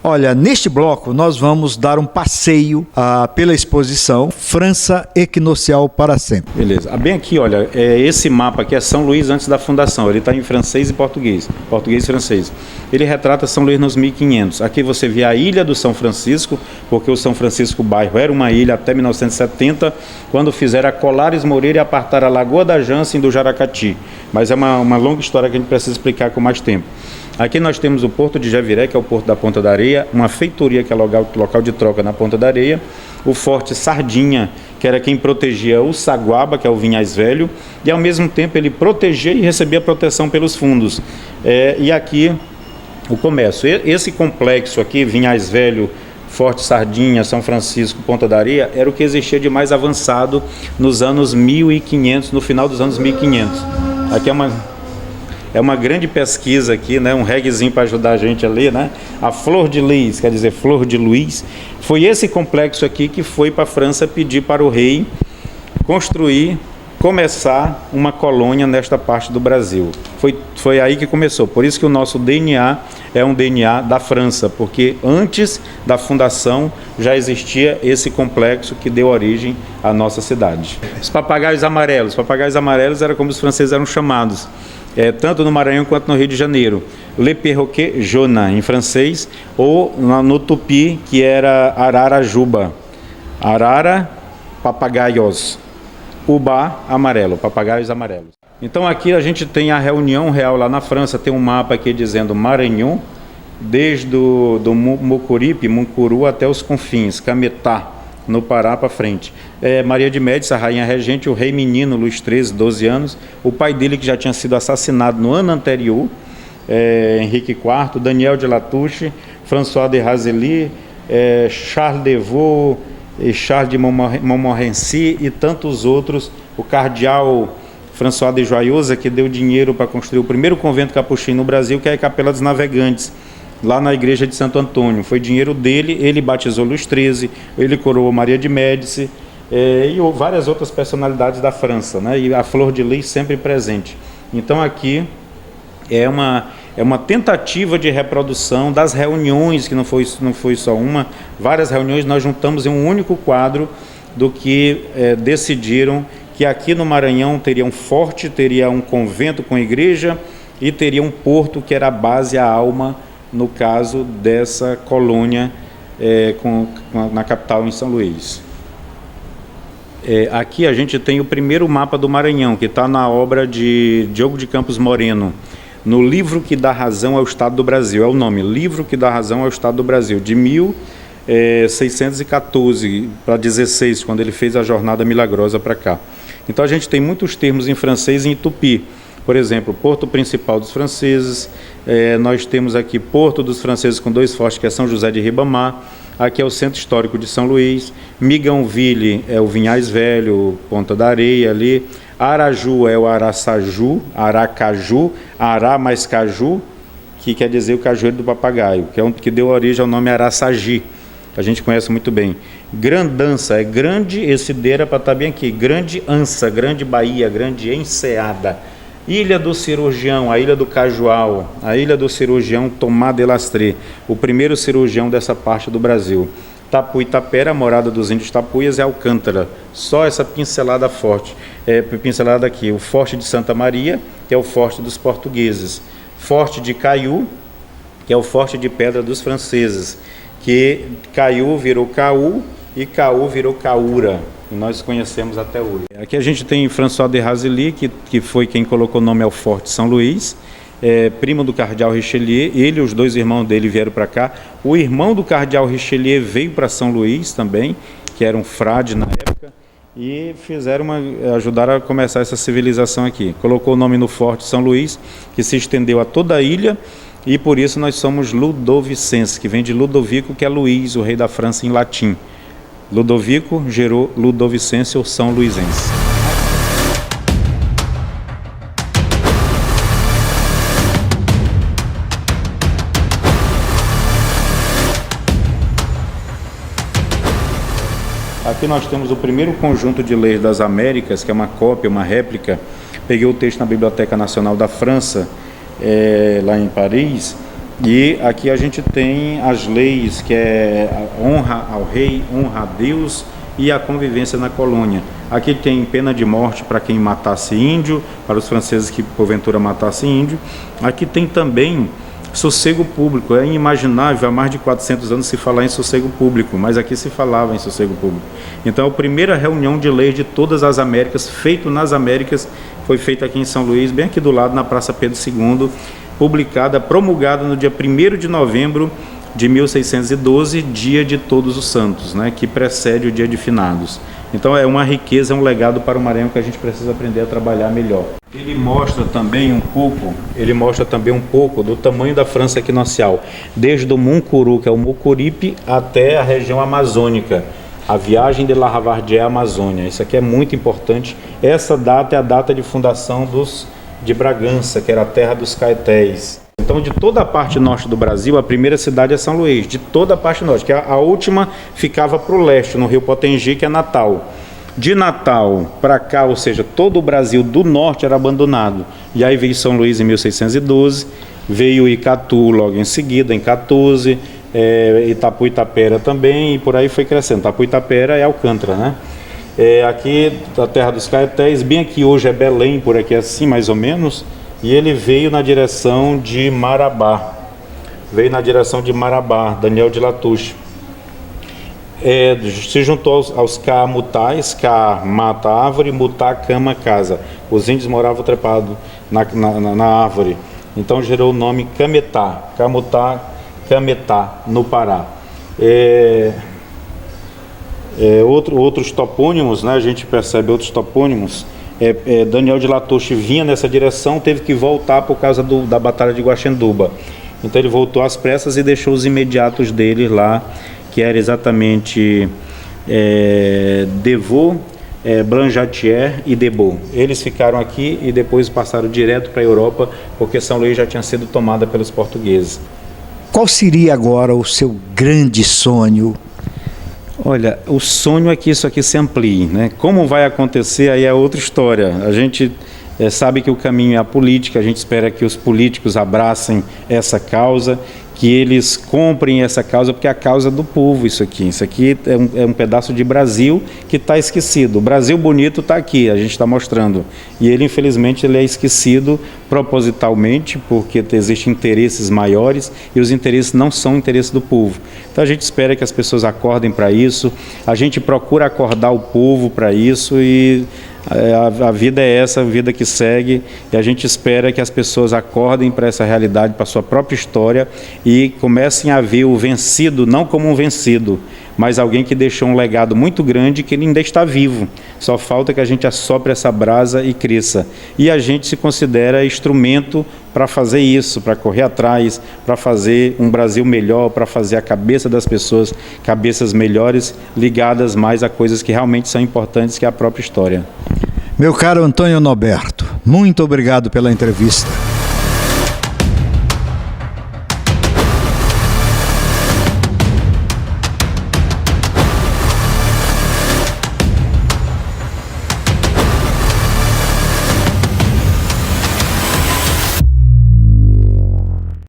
Olha, neste bloco nós vamos dar um passeio pela exposição França Equinocial para Sempre. Beleza. Bem aqui, olha, esse mapa aqui é São Luís antes da fundação. Ele está em francês e português. Português e francês. Ele retrata São Luís nos 1500. Aqui você vê a ilha do São Francisco, porque o São Francisco bairro era uma ilha até 1970, quando fizeram a Colares Moreira e apartaram a Lagoa da Jança e do Jaracati. Mas é uma longa história que a gente precisa explicar com mais tempo. Aqui nós temos o Porto de Javiré, que é o Porto da Ponta da Areia, uma feitoria, que é local de troca na Ponta da Areia, o Forte Sardinha, que era quem protegia o Saguaba, que é o Vinhais Velho, e ao mesmo tempo ele protegia e recebia proteção pelos fundos. E aqui o comércio. Esse complexo aqui, Vinhais Velho, Forte Sardinha, São Francisco, Ponta da Areia, era o que existia de mais avançado nos anos 1500, no final dos anos 1500. Aqui é uma grande pesquisa aqui, né? Um reguezinho para ajudar a gente a ler, né? A Flor de Lis, quer dizer, Flor de Luís. Foi esse complexo aqui que foi para a França pedir para o rei começar uma colônia nesta parte do Brasil. Foi aí que começou. Por isso que o nosso DNA é um DNA da França, porque antes da fundação já existia esse complexo que deu origem à nossa cidade. Os papagaios amarelos era como os franceses eram chamados. Tanto no Maranhão quanto no Rio de Janeiro. Le Perroquet jaune, em francês, ou no Tupi, que era Ararajuba. Arara, papagaios. Uba, amarelo, papagaios amarelos. Então aqui a gente tem a reunião real lá na França, tem um mapa aqui dizendo Maranhão, desde do Mucuripe, Mucuru até os confins, Cametá, no Pará para frente. Maria de Médici, a rainha regente, o rei menino Luís XIII, 12 anos, o pai dele que já tinha sido assassinado no ano anterior, Henrique IV, Daniel de Latouche, François de Razilly, Charles de Vaux, Charles de Montmorency e tantos outros, o cardeal François de Joyosa, que deu dinheiro para construir o primeiro convento capuchinho no Brasil, que é a Capela dos Navegantes, lá na igreja de Santo Antônio. Foi dinheiro dele, ele batizou Luís XIII, ele coroou Maria de Médici e várias outras personalidades da França, né? E a Flor de Lis sempre presente. Então aqui é uma tentativa de reprodução das reuniões, que não foi só uma, várias reuniões, nós juntamos em um único quadro do que decidiram que aqui no Maranhão teria um forte, teria um convento com igreja e teria um porto que era a base, a alma, no caso dessa colônia na capital, em São Luís. Aqui a gente tem o primeiro mapa do Maranhão, que está na obra de Diogo de Campos Moreno, no Livro que dá razão ao Estado do Brasil, é o nome, Livro que dá razão ao Estado do Brasil, de 1614 para 16, quando ele fez a Jornada Milagrosa para cá. Então a gente tem muitos termos em francês e em tupi. Por exemplo, Porto Principal dos Franceses, nós temos aqui Porto dos Franceses com 2 fortes, que é São José de Ribamar, aqui é o Centro Histórico de São Luís, Migãoville é o Vinhais Velho, Ponta da Areia ali, Araju é o Araçaju, Aracaju, Ará mais Caju, que quer dizer o cajueiro do papagaio, que deu origem ao nome Araçagi, a gente conhece muito bem. Grandança é grande, esse D era para estar bem aqui, Grande Ança, Grande Bahia, Grande Enseada. Ilha do Cirurgião, a Ilha do Cajual, a Ilha do Cirurgião Tomás de Lastre, o primeiro cirurgião dessa parte do Brasil. Tapu Itapera, a morada dos índios Tapuias, é Alcântara. Só essa pincelada forte. Pincelada aqui, o Forte de Santa Maria, que é o Forte dos portugueses. Forte de Caiú, que é o Forte de Pedra dos franceses. Que Caiú virou Caú e Caú virou Caúra. E nós conhecemos até hoje. Aqui a gente tem François de Razilly, que foi quem colocou o nome ao Forte São Luís, primo do cardeal Richelieu. Ele e os 2 irmãos dele vieram para cá. O irmão do cardeal Richelieu veio para São Luís também, que era um frade na época, e ajudaram a começar essa civilização aqui. Colocou o nome no Forte São Luís, que se estendeu a toda a ilha, e por isso nós somos ludovicenses, que vem de Ludovico, que é Luís, o rei da França em latim. Ludovico gerou Ludovicense ou São Luizense. Aqui nós temos o primeiro conjunto de leis das Américas, que é uma cópia, uma réplica. Peguei o texto na Biblioteca Nacional da França, lá em Paris, E aqui a gente tem as leis, que é a honra ao rei, honra a Deus e a convivência na colônia. Aqui tem pena de morte para quem matasse índio, para os franceses que porventura matassem índio. Aqui tem também sossego público. É inimaginável, há mais de 400 anos se falar em sossego público, mas aqui se falava em sossego público. Então a primeira reunião de leis de todas as Américas, feito nas Américas, foi feita aqui em São Luís, bem aqui do lado, na Praça Pedro II, publicada, promulgada no dia 1º de novembro de 1612, dia de Todos os Santos, né, que precede o dia de Finados. Então é uma riqueza, é um legado para o Maranhão que a gente precisa aprender a trabalhar melhor. Ele mostra também um pouco do tamanho da França equinocial, desde o Mucuru, que é o Mucuripe, até a região amazônica, a viagem de La Ravardie à Amazônia. Isso aqui é muito importante. Essa data é a data de fundação de Bragança, que era a terra dos Caetés. Então, de toda a parte norte do Brasil, a primeira cidade é São Luís, de toda a parte norte, que a última ficava para o leste, no Rio Potengi, que é Natal. De Natal para cá, ou seja, todo o Brasil do norte era abandonado. E aí veio São Luís em 1612, veio Icatu logo em seguida, em 14, Itapu Itapera também, e por aí foi crescendo. Itapu Itapera é Alcântara, né? Aqui a terra dos Caetés, bem aqui hoje é Belém, por aqui assim mais ou menos, e ele veio na direção de Marabá, Daniel de Latouche. Se juntou aos Camutais, Ca mata árvore, Mutá cama casa. Os índios moravam trepados na árvore, então gerou o nome Cametá, Camutá, Cametá, no Pará. Outros topônimos, né, a gente percebe outros topônimos. Daniel de Latouche vinha nessa direção, teve que voltar por causa da Batalha de Guaxenduba. Então ele voltou às pressas e deixou os imediatos dele lá, que era exatamente Devaux, Blanchatier e Debou. Eles ficaram aqui e depois passaram direto para a Europa, porque São Luís já tinha sido tomada pelos portugueses. Qual seria agora o seu grande sonho? Olha, o sonho é que isso aqui se amplie, né? Como vai acontecer aí é outra história. A gente sabe que o caminho é a política, a gente espera que os políticos abracem essa causa, que eles comprem essa causa, porque é a causa do povo isso aqui. Isso aqui é um pedaço de Brasil que está esquecido. O Brasil bonito está aqui, a gente está mostrando. E ele, infelizmente, ele é esquecido propositalmente, porque existem interesses maiores e os interesses não são interesses do povo. Então a gente espera que as pessoas acordem para isso, a gente procura acordar o povo para isso e a vida é essa, a vida que segue, e a gente espera que as pessoas acordem para essa realidade, para a sua própria história e comecem a ver o vencido não como um vencido, mas alguém que deixou um legado muito grande, que ele ainda está vivo. Só falta que a gente assopre essa brasa e cresça. E a gente se considera instrumento para fazer isso, para correr atrás, para fazer um Brasil melhor, para fazer a cabeça das pessoas, cabeças melhores, ligadas mais a coisas que realmente são importantes, que é a própria história. Meu caro Antônio Norberto, muito obrigado pela entrevista.